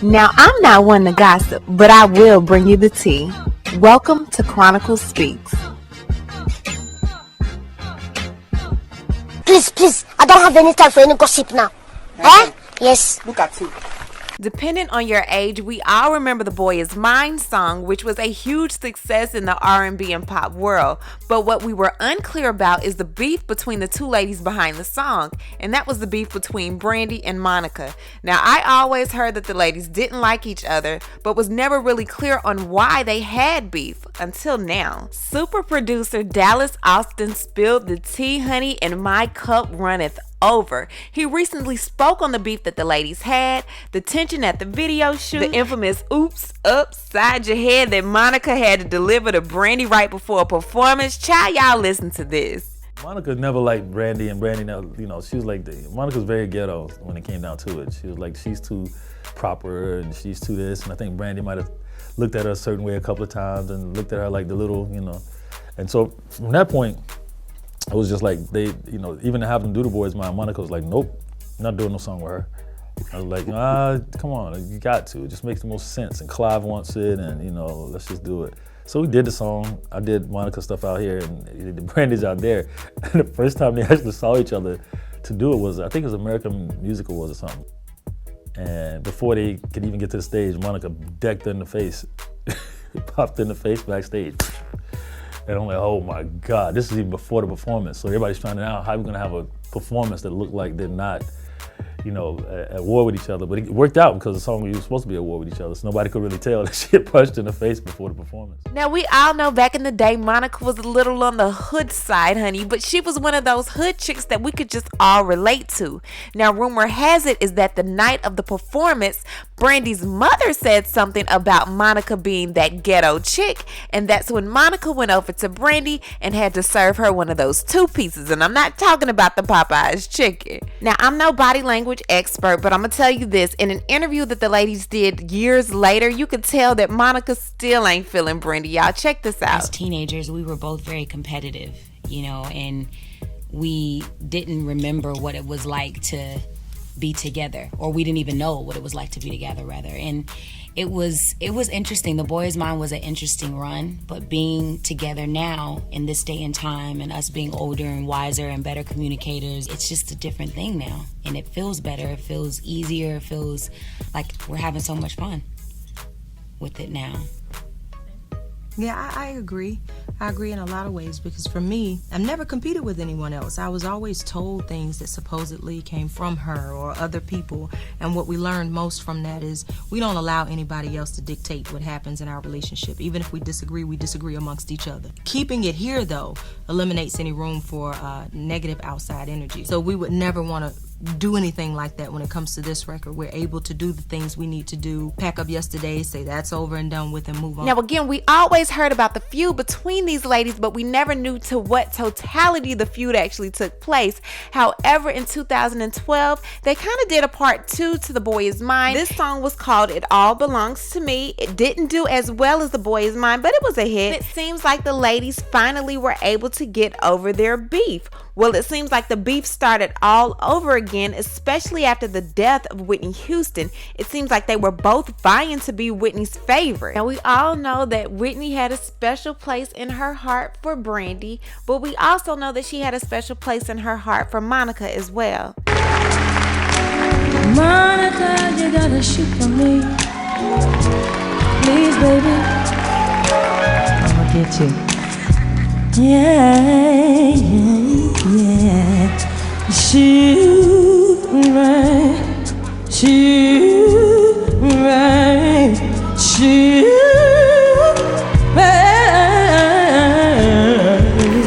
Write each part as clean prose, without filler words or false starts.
Now, I'm not one to gossip, but I will bring you the tea. Welcome to Chronicle Speaks. Please, I don't have any time for any gossip now. Eh? Yes. Look at you. Depending on your age, we all remember the Boy Is Mine song, which was a huge success in the R&B and pop world. But what we were unclear about is the beef between the two ladies behind the song, and that was the beef between Brandy and Monica. Now, I always heard that the ladies didn't like each other, but was never really clear on why they had beef until now. Super producer Dallas Austin spilled the tea, honey, and my cup runneth over. He recently spoke on the beef that the ladies had, the tension at the video shoot, the infamous oops upside your head that Monica had to deliver to Brandy right before a performance. Child, y'all listen to this. Monica never liked Brandy, and Brandy never, she was like, Monica's very ghetto when it came down to it. She was like, she's too proper and she's too this, and I think Brandy might have looked at her a certain way a couple of times and looked at her like the little, and so from that point, it was just like they, even to have them do the Boy Is Mine, Monica was like, nope, not doing no song with her. I was like, come on, you got to. It just makes the most sense. And Clive wants it, and let's just do it. So we did the song. I did Monica stuff out here, and the Brandy's out there. And the first time they actually saw each other to do it was, I think it was American Music Awards or something. And before they could even get to the stage, Monica decked her in the face, popped in the face backstage. And I'm like, oh my God, this is even before the performance. So everybody's trying to now, how are we gonna have a performance that looked like they're not, at war with each other? But it worked out because the song was supposed to be at war with each other. So nobody could really tell that she had punched in the face before the performance. Now, we all know back in the day, Monica was a little on the hood side, honey, but she was one of those hood chicks that we could just all relate to. Now, rumor has it is that the night of the performance, Brandy's mother said something about Monica being that ghetto chick, and that's when Monica went over to Brandy and had to serve her one of those two pieces, and I'm not talking about the Popeyes chicken. Now, I'm no body language expert, but I'm gonna tell you this. In an interview that the ladies did years later, you could tell that Monica still ain't feeling Brandy. Y'all check this out. As teenagers, we were both very competitive, and we didn't remember what it was like to be together, or we didn't even know what it was like to be together, rather. And it was interesting. The Boy Is Mine was an interesting run, but being together now in this day and time, and us being older and wiser and better communicators, it's just a different thing now, and it feels better. It feels easier. It feels like we're having so much fun with it now. Yeah, I agree. I agree in a lot of ways, because for me, I've never competed with anyone else. I was always told things that supposedly came from her or other people, and what we learned most from that is we don't allow anybody else to dictate what happens in our relationship. Even if we disagree amongst each other. Keeping it here, though, eliminates any room for negative outside energy. So we would never want to do anything like that when it comes to this record. We're able to do the things we need to do, pack up yesterday, say that's over and done with, and move on. Now, again, we always heard about the feud between these ladies, but we never knew to what totality the feud actually took place. However, in 2012, they kind of did a part 2 to The Boy Is Mine. This song was called It All Belongs to Me. It didn't do as well as The Boy Is Mine, but it was a hit. It seems like the ladies finally were able to get over their beef. Well, it seems like the beef started all over again, especially after the death of Whitney Houston. It seems like they were both vying to be Whitney's favorite. Now, we all know that Whitney had a special place in her heart for Brandy, but we also know that she had a special place in her heart for Monica as well. Monica, you gotta shoot for me. Please, baby. I'ma get you. Yeah. Shoot right, shoot right, shoot right.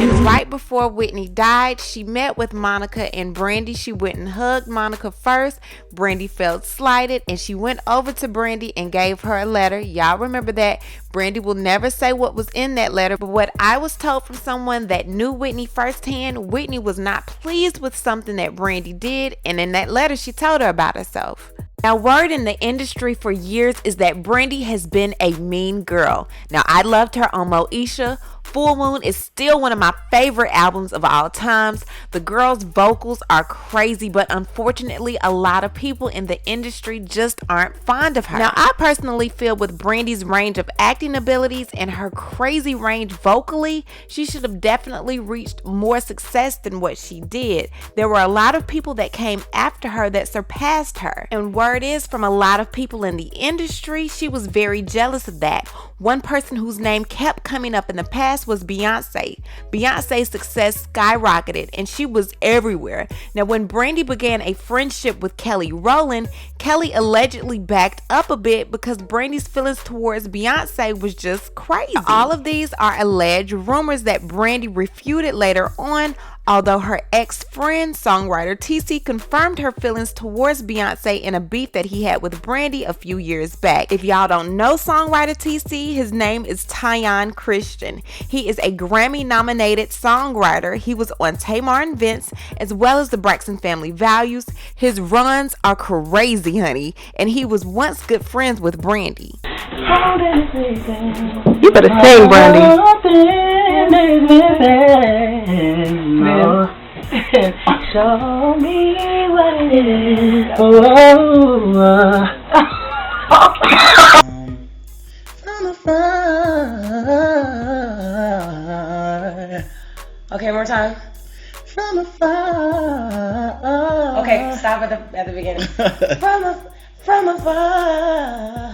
And right before Whitney died, she met with Monica and Brandy. She went and hugged Monica first. Brandy felt slighted, and she went over to Brandy and gave her a letter. Y'all remember that. Brandy will never say what was in that letter, but what I was told from someone that knew Whitney firsthand, Whitney was not pleased with something that Brandy did, and in that letter she told her about herself. Now, word in the industry for years is that Brandy has been a mean girl. Now, I loved her on Moesha, Full Moon is still one of my favorite albums of all times. The girl's vocals are crazy, but unfortunately a lot of people in the industry just aren't fond of her. Now, I personally feel with Brandy's range of acting abilities and her crazy range vocally, she should have definitely reached more success than what she did. There were a lot of people that came after her that surpassed her. And word is from a lot of people in the industry, she was very jealous of that. One person whose name kept coming up in the past was Beyonce. Beyonce's success skyrocketed and she was everywhere. Now, when Brandy began a friendship with Kelly Rowland, Kelly allegedly backed up a bit because Brandy's feelings towards Beyonce was just crazy. All of these are alleged rumors that Brandy refuted later on, although her ex-friend, songwriter TC, confirmed her feelings towards Beyonce in a beef that he had with Brandy a few years back. If y'all don't know songwriter TC, his name is Tyon Christian. He is a Grammy-nominated songwriter. He was on Tamar and Vince, as well as the Braxton Family Values. His runs are crazy, honey, and he was once good friends with Brandy. You better sing, Brandy. Show me what it is. From afar. Okay, one more time. From afar. Okay, stop at the beginning. From afar.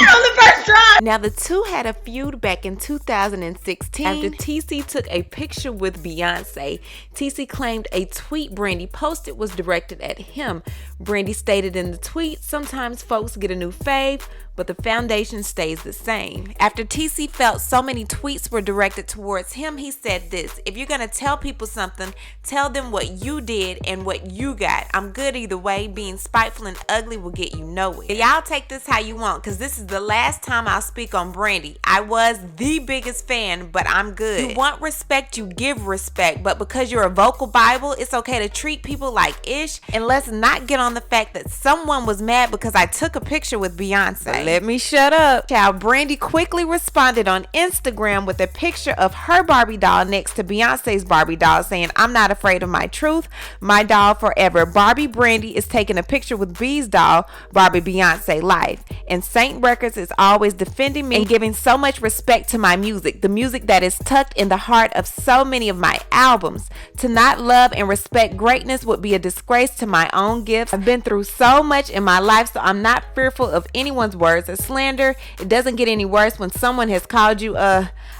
On the first try. Now, the two had a feud back in 2016 after TC took a picture with Beyonce. TC claimed a tweet Brandy posted was directed at him. Brandy stated in the tweet, "Sometimes folks get a new fave, but the foundation stays the same." After TC felt so many tweets were directed towards him, he said this: "If you're gonna tell people something, tell them what you did and what you got. I'm good either way. Being spiteful and ugly will get you nowhere." Y'all take this how you want, because this is the last time I'll speak on Brandy. I was the biggest fan, but I'm good. You want respect, you give respect, but because you're a vocal Bible, it's okay to treat people like ish. And let's not get on the fact that someone was mad because I took a picture with Beyonce. Let me shut up. Child, Brandy quickly responded on Instagram with a picture of her Barbie doll next to Beyonce's Barbie doll, saying, "I'm not afraid of my truth, my doll forever." Barbie Brandy is taking a picture with B's doll, Barbie Beyonce Life. And Saint Records is always defending me and giving so much respect to my music, the music that is tucked in the heart of so many of my albums. To not love and respect greatness would be a disgrace to my own gifts. I've been through so much in my life, so I'm not fearful of anyone's words or slander. It doesn't get any worse when someone has called you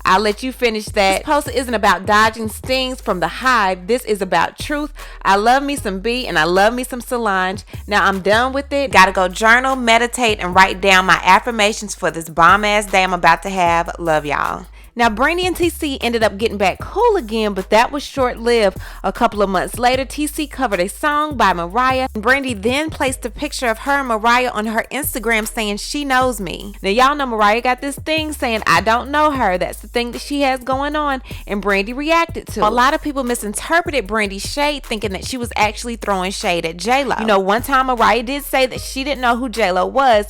I'll let you finish that. This post isn't about dodging stings from the hive. This is about truth. I love me some B and I love me some Solange. Now I'm done with it. Gotta go journal, meditate, and write down my affirmations for this bomb ass day I'm about to have. Love y'all. Now, Brandy and TC ended up getting back cool again, but that was short-lived. A couple of months later, TC covered a song by Mariah. Brandy then placed a picture of her and Mariah on her Instagram saying, "She knows me." Now, y'all know Mariah got this thing saying, "I don't know her." That's the thing that she has going on, and Brandy reacted to it. A lot of people misinterpreted Brandy's shade, thinking that she was actually throwing shade at J-Lo. You know, one time Mariah did say that she didn't know who J-Lo was.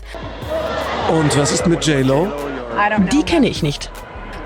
Und was ist mit J-Lo? Die kenne ich nicht.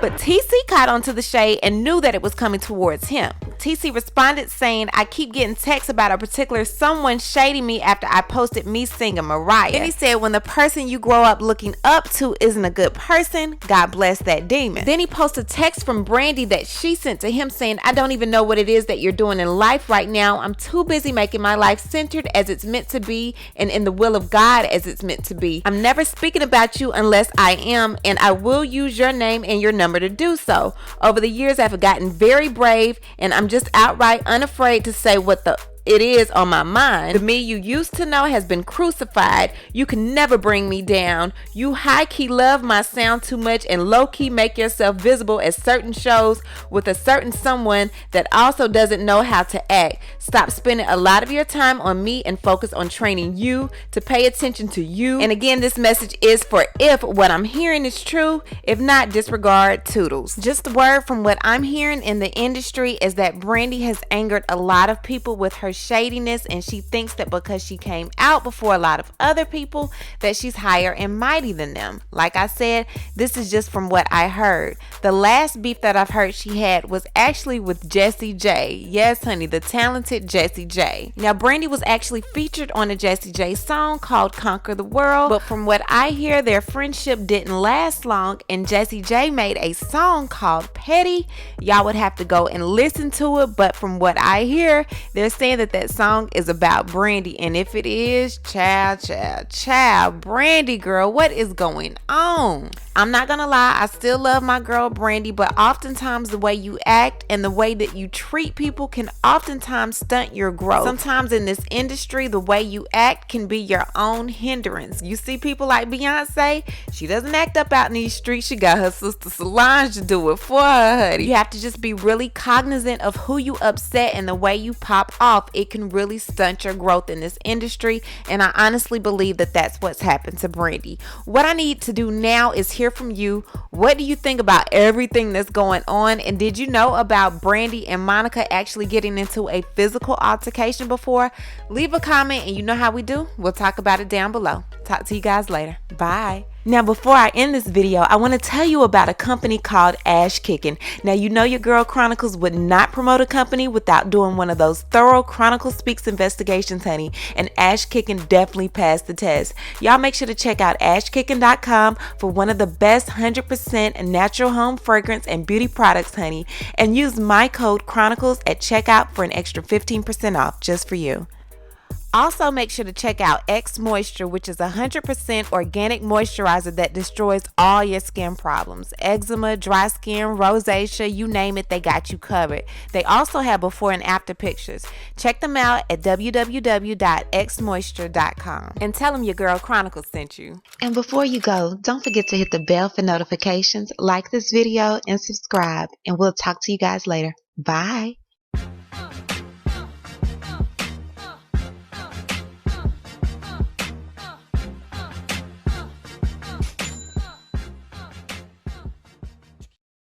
But TC caught onto the shade and knew that it was coming towards him. TC responded saying, "I keep getting texts about a particular someone shading me after I posted me singing Mariah." Then he said, "When the person you grow up looking up to isn't a good person, God bless that demon." Then he posted a text from Brandy that she sent to him saying, "I don't even know what it is that you're doing in life right now. I'm too busy making my life centered as it's meant to be and in the will of God as it's meant to be. I'm never speaking about you unless I am, and I will use your name and your number to do so. Over the years, I've gotten very brave, and I'm just outright unafraid to say what it is on my mind. The me you used to know has been crucified. You can never bring me down. You high-key love my sound too much and low-key make yourself visible at certain shows with a certain someone that also doesn't know how to act. Stop spending a lot of your time on me and focus on training you to pay attention to you." And again, this message is for if what I'm hearing is true. If not, disregard, toodles. Just a word from what I'm hearing in the industry is that Brandy has angered a lot of people with her shadiness, and she thinks that because she came out before a lot of other people that she's higher and mighty than them. Like I said, this is just from what I heard. The last beef that I've heard she had was actually with Jessie J. Yes, honey, the talented Jessie J. Now, Brandy was actually featured on a Jessie J song called Conquer the World, but from what I hear, their friendship didn't last long, and Jessie J made a song called Petty. Y'all would have to go and listen to it, but from what I hear, they're saying that that song is about Brandy, and if it is, child, Brandy girl, what is going on? I'm not gonna lie, I still love my girl Brandy, but oftentimes the way you act and the way that you treat people can oftentimes stunt your growth. Sometimes in this industry, the way you act can be your own hindrance. You see people like Beyonce, she doesn't act up out in these streets. She got her sister Solange to do it for her, honey. You have to just be really cognizant of who you upset and the way you pop off. It can really stunt your growth in this industry, and I honestly believe that that's what's happened to Brandy. What I need to do now is hear from you. What do you think about everything that's going on? And did you know about Brandy and Monica actually getting into a physical altercation before? Leave a comment, and you know how we do. We'll talk about it down below. Talk to you guys later. Bye. Now, before I end this video, I want to tell you about a company called Ash Kicking. Now, you know your girl Chronicles would not promote a company without doing one of those thorough Chronicle Speaks investigations, honey. And Ash Kicking definitely passed the test. Y'all make sure to check out ashkicking.com for one of the best 100% natural home fragrance and beauty products, honey. And use my code Chronicles at checkout for an extra 15% off just for you. Also, make sure to check out XMoisture, which is a 100% organic moisturizer that destroys all your skin problems. Eczema, dry skin, rosacea, you name it, they got you covered. They also have before and after pictures. Check them out at www.xmoisture.com and tell them your girl Chronicles sent you. And before you go, don't forget to hit the bell for notifications, like this video, and subscribe. And we'll talk to you guys later. Bye.